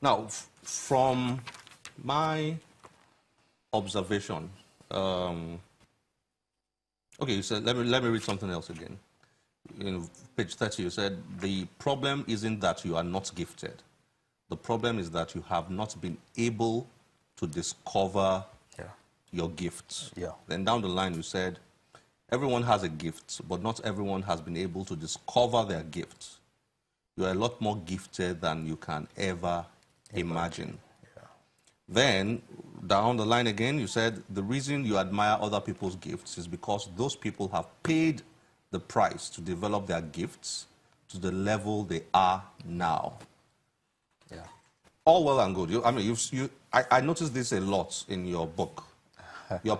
Now, from my observation, okay, you said, let me read something else again. In page 30, you said, the problem isn't that you are not gifted. The problem is that you have not been able to discover your gifts. Yeah. Then down the line, you said, everyone has a gift, but not everyone has been able to discover their gifts. You are a lot more gifted than you can ever imagine. Yeah. Then, down the line again, you said, the reason you admire other people's gifts is because those people have paid the price to develop their gifts to the level they are now. Yeah. All well and good. I noticed this a lot in your book. You're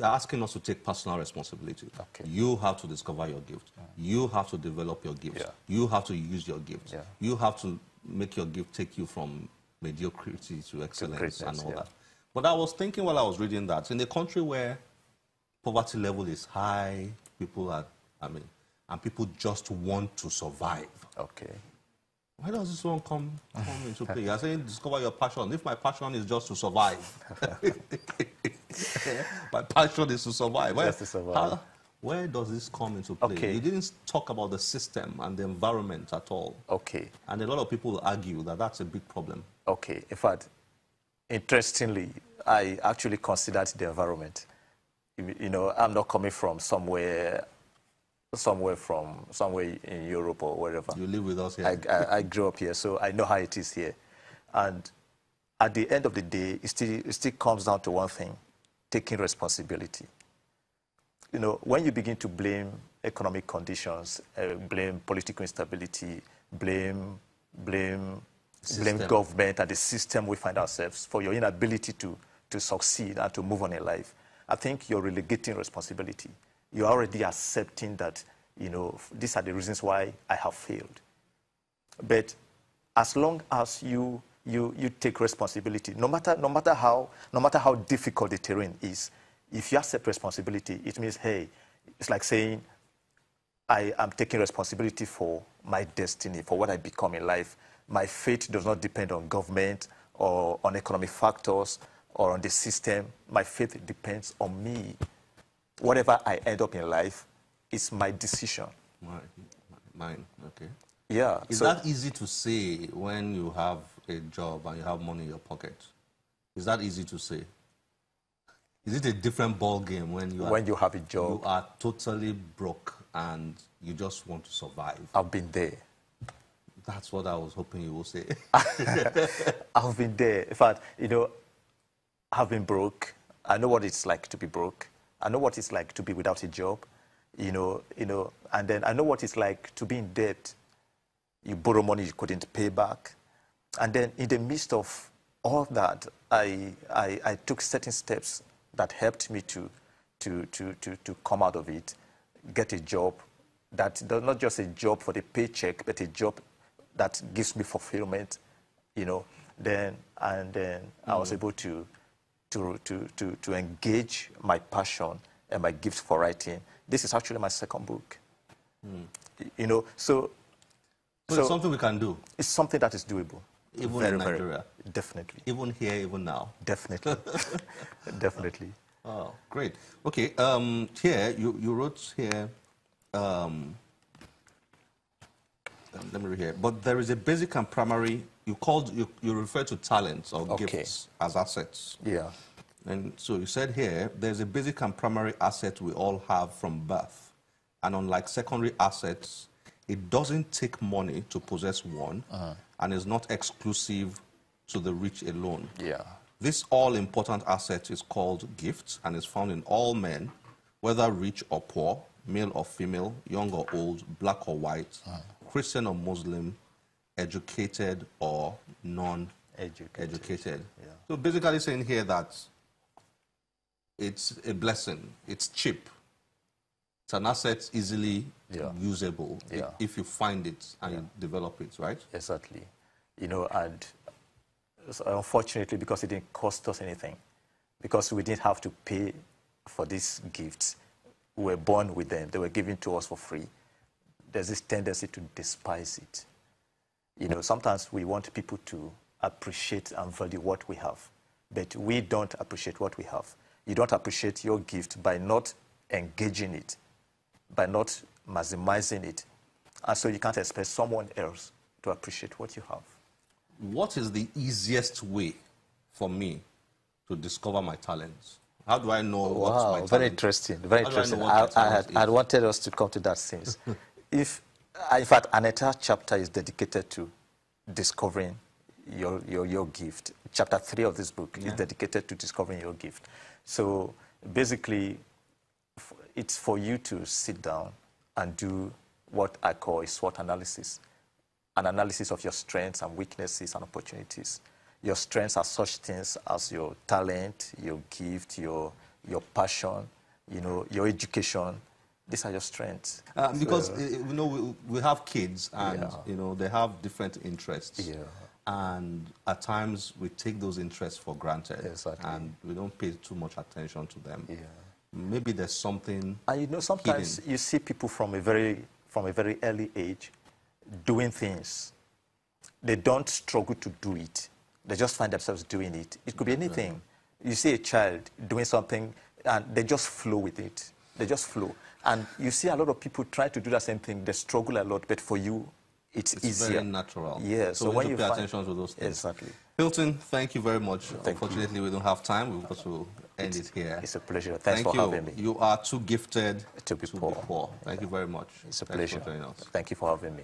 asking us to take personal responsibility. Okay. You have to discover your gift. You have to develop your gift. Yeah. You have to use your gift. Yeah. You have to make your gift take you from mediocrity to excellence and all that. But I was thinking while I was reading that, in a country where poverty level is high, people are, and people just want to survive. Okay. Why does this one come into play? You're saying discover your passion. If my passion is just to survive, my passion is to survive. Where does this come into play? Okay. You didn't talk about the system and the environment at all. Okay. And a lot of people will argue that that's a big problem. Okay. In fact, interestingly, I actually considered the environment. You know, I'm not coming from somewhere in Europe or wherever. You live with us here. I grew up here, so I know how it is here. And at the end of the day, it still comes down to one thing: taking responsibility. You know, when you begin to blame economic conditions, blame political instability, blame government and the system we find ourselves for your inability to succeed and to move on in life, I think you're relegating responsibility. You're already accepting that, you know, these are the reasons why I have failed. But as long as you take responsibility, no matter how difficult the terrain is, if you accept responsibility, it means, hey, it's like saying, I am taking responsibility for my destiny, for what I become in life. My fate does not depend on government or on economic factors or on the system. My fate depends on me. Whatever I end up in life, it's my decision. Mine, okay. Yeah. Is that easy to say when you have a job and you have money in your pocket? Is that easy to say? Is it a different ball game when you have a job? You are totally broke and you just want to survive. I've been there. That's what I was hoping you would say. I've been there. In fact, you know, I've been broke. I know what it's like to be broke. I know what it's like to be without a job, you know, and then I know what it's like to be in debt. You borrow money you couldn't pay back. And then in the midst of all that, I took certain steps that helped me to come out of it, get a job that not just a job for the paycheck, but a job that gives me fulfillment, you know. Then I was able to engage my passion and my gift for writing. This is actually my second book. You know, so it's something we can do. It's something that is doable. Even in Nigeria. Definitely. Even here, even now. Definitely. Definitely. Oh, great. Okay, here, you wrote here, let me read here. But there is a basic and primary, you refer to talents or gifts as assets. Yeah. And so you said here, there's a basic and primary asset we all have from birth. And unlike secondary assets, it doesn't take money to possess one and is not exclusive to the rich alone. Yeah. This all-important asset is called gifts and is found in all men, whether rich or poor, male or female, young or old, black or white, Christian or Muslim, educated or non-educated. Yeah. So basically saying here that it's a blessing, it's cheap, it's an asset easily usable if you find it and you develop it, right? Exactly. You know, and unfortunately, because it didn't cost us anything, because we didn't have to pay for these gifts, we were born with them, they were given to us for free. There's this tendency to despise it. You know, sometimes we want people to appreciate and value what we have, but we don't appreciate what we have. You don't appreciate your gift by not engaging it, by not maximizing it. And so you can't expect someone else to appreciate what you have. What is the easiest way for me to discover my talents? How do I know what's my talent? Very interesting. Very interesting. I had wanted us to come to that since. In fact, an entire chapter is dedicated to discovering your gift. Chapter 3 of this book is dedicated to discovering your gift. So basically, it's for you to sit down and do what I call a SWOT analysis, an analysis of your strengths and weaknesses and opportunities. Your strengths are such things as your talent, your gift, your passion, you know, your education. These are your strengths. Because you know, we have kids, and you know, they have different interests. Yeah. And at times we take those interests for granted, and we don't pay too much attention to them. Yeah. Maybe there's something. And you know, sometimes hidden. You see people from a very early age doing things. They don't struggle to do it. They just find themselves doing it. It could be anything. You see a child doing something, and they just flow with it. They just flow. And you see a lot of people try to do the same thing. They struggle a lot, but for you, it's easier. Very natural. Yeah. So when you pay attention to those things. Exactly. Hilton, thank you very much. Unfortunately, we don't have time. We've got to end it here. It's a pleasure. Thanks for having me. You are too gifted to be poor. Thank you very much. It's a pleasure. Thanks for joining us. Thank you for having me.